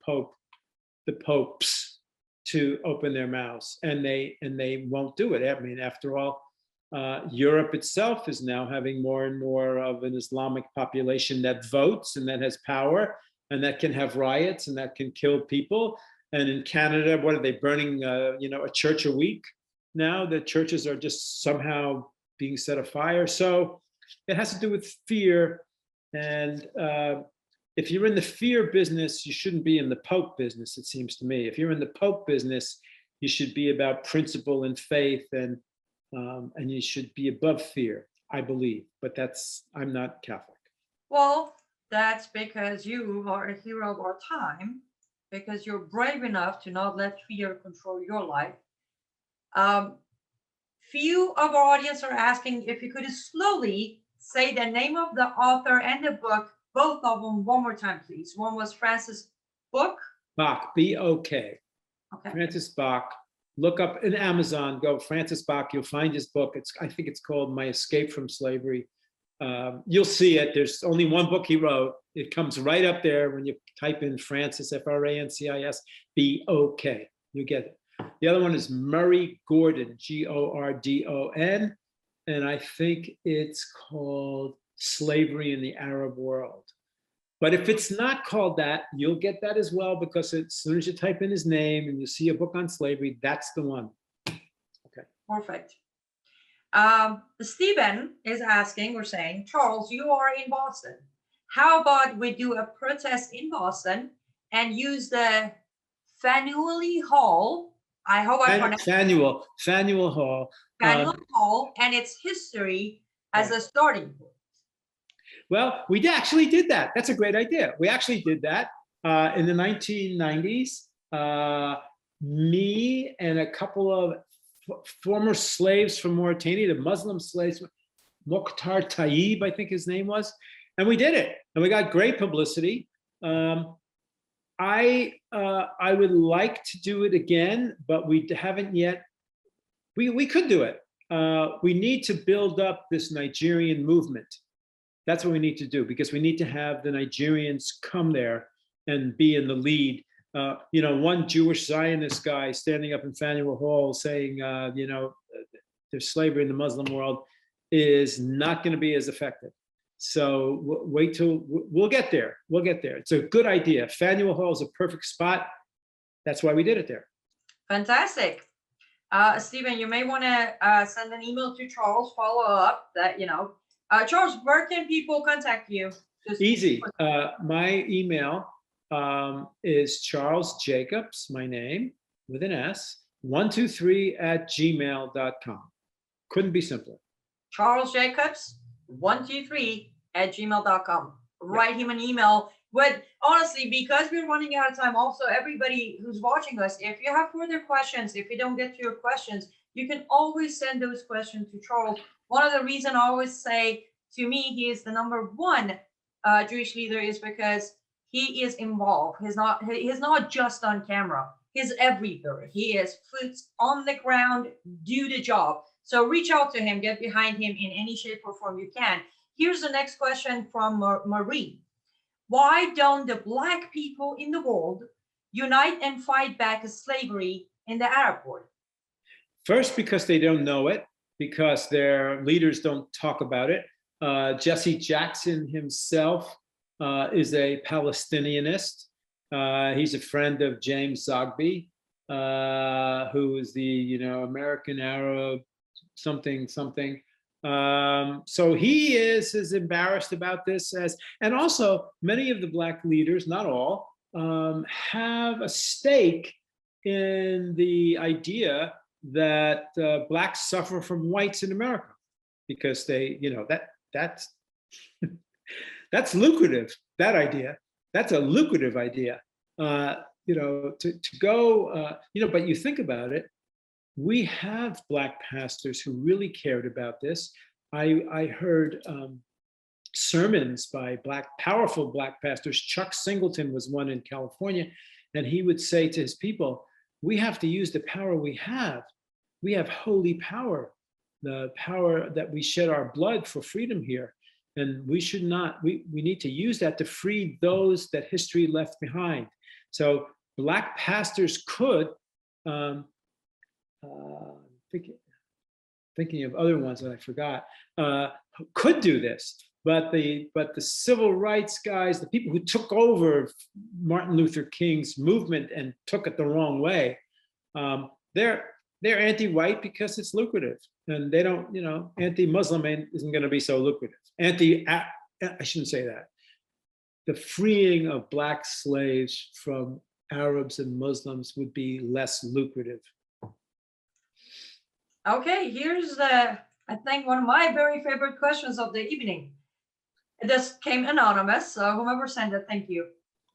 popes to open their mouths, and they won't do it. I mean, after all, Europe itself is now having more and more of an Islamic population that votes and that has power and that can have riots and that can kill people. And in Canada, what are they burning? A church a week now. The churches are just somehow being set afire. So it has to do with fear. And if you're in the fear business, you shouldn't be in the Pope business, it seems to me. If you're in the Pope business, you should be about principle and faith, and you should be above fear, I believe. But I'm not Catholic. Well, that's because you are a hero of our time, because you're brave enough to not let fear control your life. Few of our audience are asking if you could slowly say the name of the author and the book, both of them, one more time, please. One was Francis Bok. B-O-K. Okay. Francis Bok. Look up in Amazon, go Francis Bok, you'll find his book. I think it's called My Escape from Slavery. You'll see it. There's only one book he wrote. It comes right up there when you type in Francis, Francis Bok. You get it. The other one is Murray Gordon, Gordon, and I think it's called Slavery in the Arab World. But if it's not called that, you'll get that as well, because as soon as you type in his name and you see a book on slavery, that's the one. Okay. Perfect. Stephen is asking, we're saying, Charles, you are in Boston. How about we do a protest in Boston and use the Faneuil Hall? I hope I pronounced Faneuil Hall. Faneuil Hall and its history as a starting point. Well, we actually did that. That's a great idea. We actually did that in the 1990s. Me and a couple of former slaves from Mauritania, the Muslim slaves, Mokhtar Taib, I think his name was, and we did it, and we got great publicity. I would like to do it again, but we haven't yet. We could do it. We need to build up this Nigerian movement. That's what we need to do, because we need to have the Nigerians come there and be in the lead. One Jewish Zionist guy standing up in Faneuil Hall saying, there's slavery in the Muslim world is not going to be as effective. So wait till we'll get there. We'll get there. It's a good idea. Faneuil Hall is a perfect spot. That's why we did it there. Fantastic. Stephen, you may want to send an email to Charles, follow up that, Charles, where can people contact you? Easy. My email is Charles Jacobs, my name, with an S, 123@gmail.com. Couldn't be simpler. Charles Jacobs, 123@gmail.com. Write him an email. But honestly, because we're running out of time, also everybody who's watching us, if you have further questions, if you don't get to your questions, you can always send those questions to Charles. One of the reasons I always say, to me, he is the #1 Jewish leader is because he is involved. He's not just on camera. He's everywhere. He has foot on the ground, do the job. So reach out to him, get behind him in any shape or form you can. Here's the next question from Marie. Why don't the Black people in the world unite and fight back slavery in the Arab world? First, because they don't know it, because their leaders don't talk about it. Jesse Jackson himself is a Palestinianist. He's a friend of James Zogby, who is the American Arab something. So he is embarrassed about this and also many of the Black leaders, not all, have a stake in the idea that Blacks suffer from whites in America because they, that's that's lucrative. That idea, that's a lucrative idea. To go, but you think about it. We have Black pastors who really cared about this. I heard sermons by powerful Black pastors. Chuck Singleton was one in California, and he would say to his people, we have to use the power we have. We have holy power, the power that we shed our blood for freedom here. And we should not, we need to use that to free those that history left behind. So Black pastors could, thinking of other ones that I forgot, could do this. But the civil rights guys, the people who took over Martin Luther King's movement and took it the wrong way, they're anti-white because it's lucrative, and they don't, anti-Muslim isn't going to be so lucrative. I shouldn't say that. The freeing of Black slaves from Arabs and Muslims would be less lucrative. Okay, here's I think one of my very favorite questions of the evening. This came anonymous, so whoever sent it, thank you.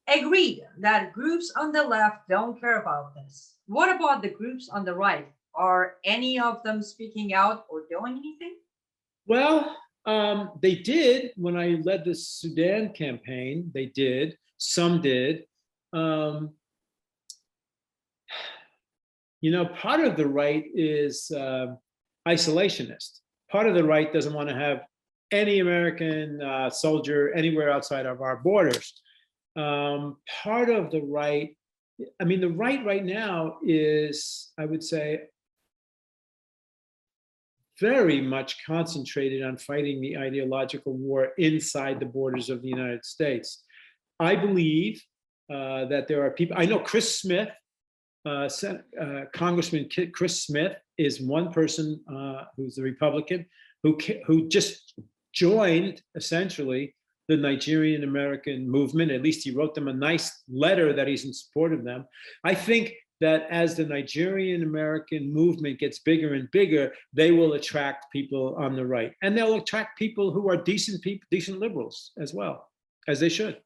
Agreed that groups on the left don't care about this. What about the groups on the right? Are any of them speaking out or doing anything? Well, they did when I led the Sudan campaign. They did. Some did. Part of the right is isolationist. Part of the right doesn't want to have any American soldier anywhere outside of our borders. Part of the right, the right now is, I would say, very much concentrated on fighting the ideological war inside the borders of the United States. I believe that there are people, I know Chris Smith, Congressman Chris Smith is one person who's a Republican who just joined essentially the Nigerian American movement. At least he wrote them a nice letter that he's in support of them. I think that as the Nigerian American movement gets bigger and bigger, they will attract people on the right, and they'll attract people who are decent people, decent liberals as well, as they should.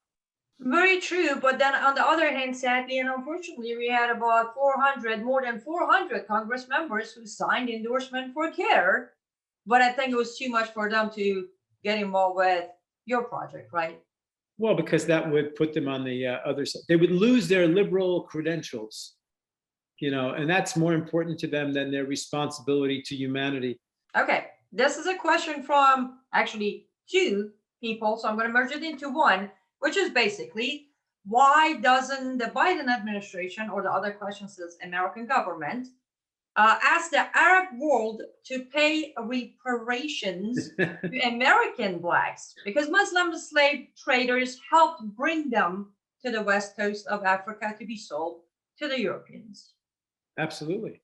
Very true, but then on the other hand, sadly and unfortunately, we had about more than 400 Congress members who signed endorsement for CARE, but I think it was too much for them to get involved with your project, right? Well, because that would put them on the other side. They would lose their liberal credentials, and that's more important to them than their responsibility to humanity. Okay, this is a question from actually two people, so I'm going to merge it into one, which is basically, why doesn't the Biden administration, or the other question says American government, ask the Arab world to pay reparations to American Blacks, because Muslim slave traders helped bring them to the west coast of Africa to be sold to the Europeans? Absolutely.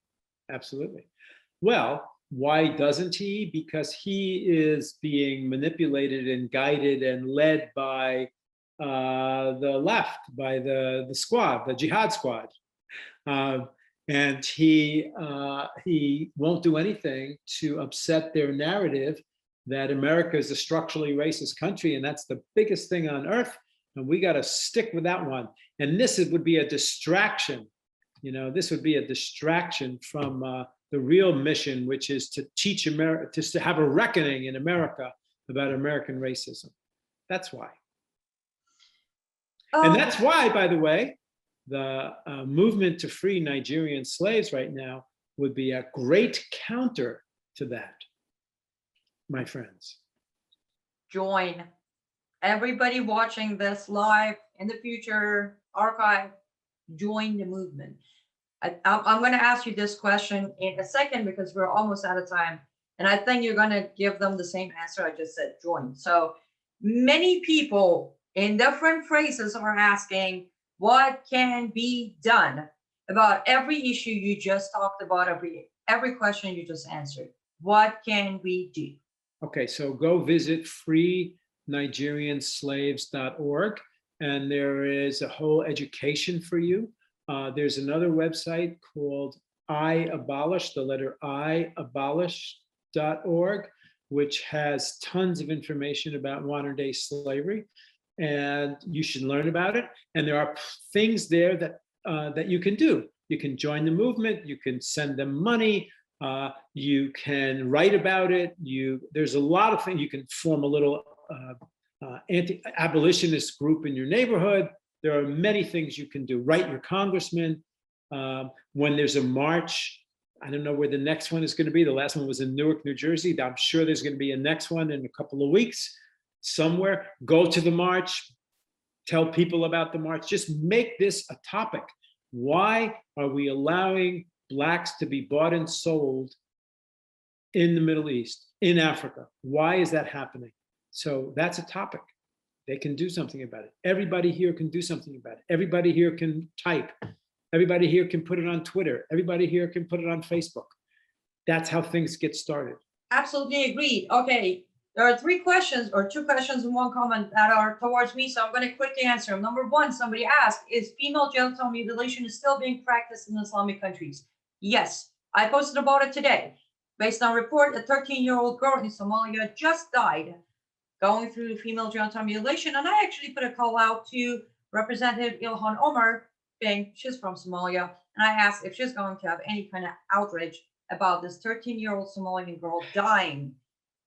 Absolutely. Well, why doesn't he? Because he is being manipulated and guided and led by the left, by the squad, the jihad squad. And he won't do anything to upset their narrative that America is a structurally racist country, and that's the biggest thing on earth, and we got to stick with that one. And this would be a distraction. This would be a distraction from the real mission, which is to teach America, just to have a reckoning in America about American racism. That's why. And that's why, by the way, the movement to free Nigerian slaves right now would be a great counter to that, my friends. Join. Everybody watching this live in the future, archive, join the movement. I'm going to ask you this question in a second because we're almost out of time. And I think you're going to give them the same answer I just said, join. So many people in different phrases are asking, what can be done about every issue you just talked about, every question you just answered? What can we do? Okay, so go visit freenigerianslaves.org, and there is a whole education for you. There's another website called I Abolish, the letter I, abolish.org, which has tons of information about modern day slavery, and you should learn about it. And there are things there that that you can do. You can join the movement, you can send them money, you can write about it. There's a lot of things. You can form a little anti-abolitionist group in your neighborhood. There are many things you can do. Write your congressman. When there's a march, I don't know where the next one is going to be. The last one was in Newark, New Jersey. I'm sure there's going to be a next one in a couple of weeks somewhere. Go to the march. Tell people about the march. Just make this a topic. Why are we allowing Blacks to be bought and sold in the Middle East, in Africa? Why is that happening? So that's a topic. They can do something about it. Everybody here can do something about it. Everybody here can type. Everybody here can put it on Twitter. Everybody here can put it on Facebook. That's how things get started. Absolutely agreed. Okay, there are 3 questions or 2 questions and 1 comment that are towards me, so I'm going to quickly answer them. Number 1, somebody asked, is female genital mutilation still being practiced in Islamic countries? Yes, I posted about it today. Based on report, a 13-year-old girl in Somalia just died going through female genital mutilation, and I actually put a call out to Representative Ilhan Omar, being she's from Somalia, and I asked if she's going to have any kind of outrage about this 13-year-old Somalian girl dying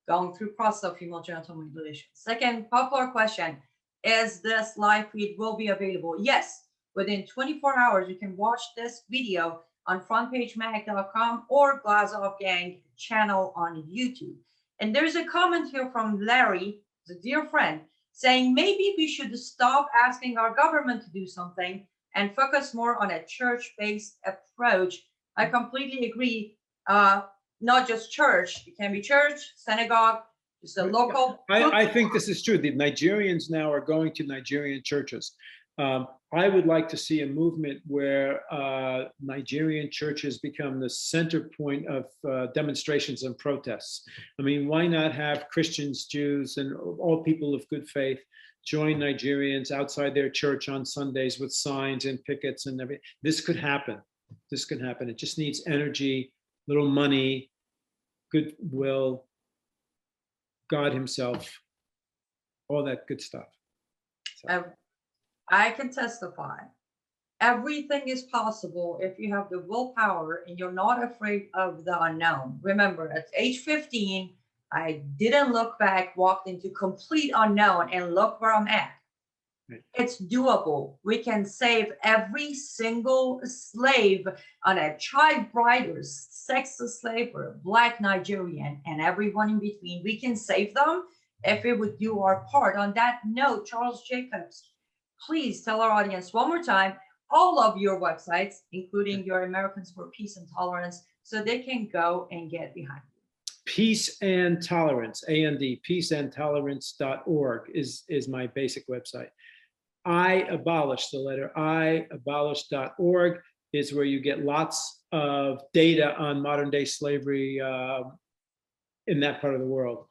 going through process of female genital mutilation. Second popular question, is this live feed will be available? Yes, within 24 hours, you can watch this video on frontpagemag.com or Glazov Gang channel on YouTube. And there's a comment here from Larry, the dear friend, saying maybe we should stop asking our government to do something and focus more on a church-based approach. I completely agree. Not just church, it can be church, synagogue, just a local. I think this is true. The Nigerians now are going to Nigerian churches. I would like to see a movement where Nigerian churches become the center point of demonstrations and protests. I mean, why not have Christians, Jews, and all people of good faith join Nigerians outside their church on Sundays with signs and pickets and everything? This could happen. This can happen. It just needs energy, little money, goodwill, God himself, all that good stuff. So. I can testify. Everything is possible if you have the willpower and you're not afraid of the unknown. Remember, at age 15, I didn't look back, walked into complete unknown, and look where I'm at. Right. It's doable. We can save every single slave on a child bride or sex slave or a Black Nigerian and everyone in between. We can save them if we would do our part. On that note, Charles Jacobs, please tell our audience one more time all of your websites, including your Americans for Peace and Tolerance, so they can go and get behind you. Peace and Tolerance, AND, peaceandtolerance.org is my basic website. I Abolish, the letter I, abolish.org is where you get lots of data on modern day slavery in that part of the world.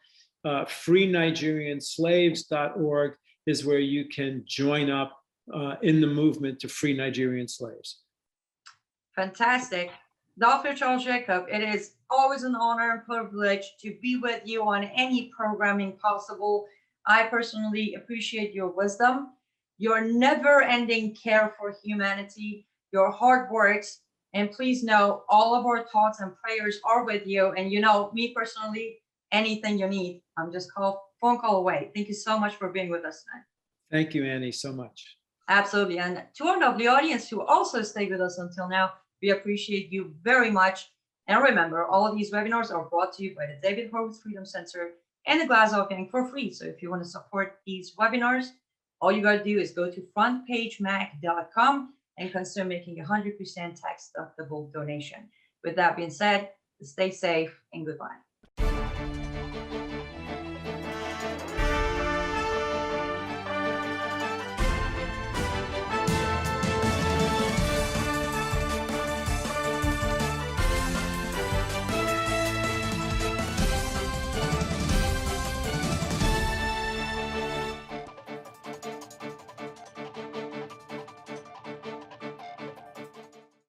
FreeNigerianSlaves.org is where you can join up in the movement to free Nigerian slaves. Fantastic. Dr. Charles Jacob, it is always an honor and privilege to be with you on any programming possible. I personally appreciate your wisdom, your never-ending care for humanity, your hard works, and please know all of our thoughts and prayers are with you. And you know, me personally, anything you need, I'm just phone call away. Thank you so much for being with us tonight. Thank you, Annie, so much. Absolutely. And to our lovely audience who also stayed with us until now, we appreciate you very much. And remember, all of these webinars are brought to you by the David Horowitz Freedom Center and the Glazov Gang for free. So if you want to support these webinars, all you got to do is go to frontpagemac.com and consider making a 100% tax deductible donation. With that being said, stay safe and goodbye.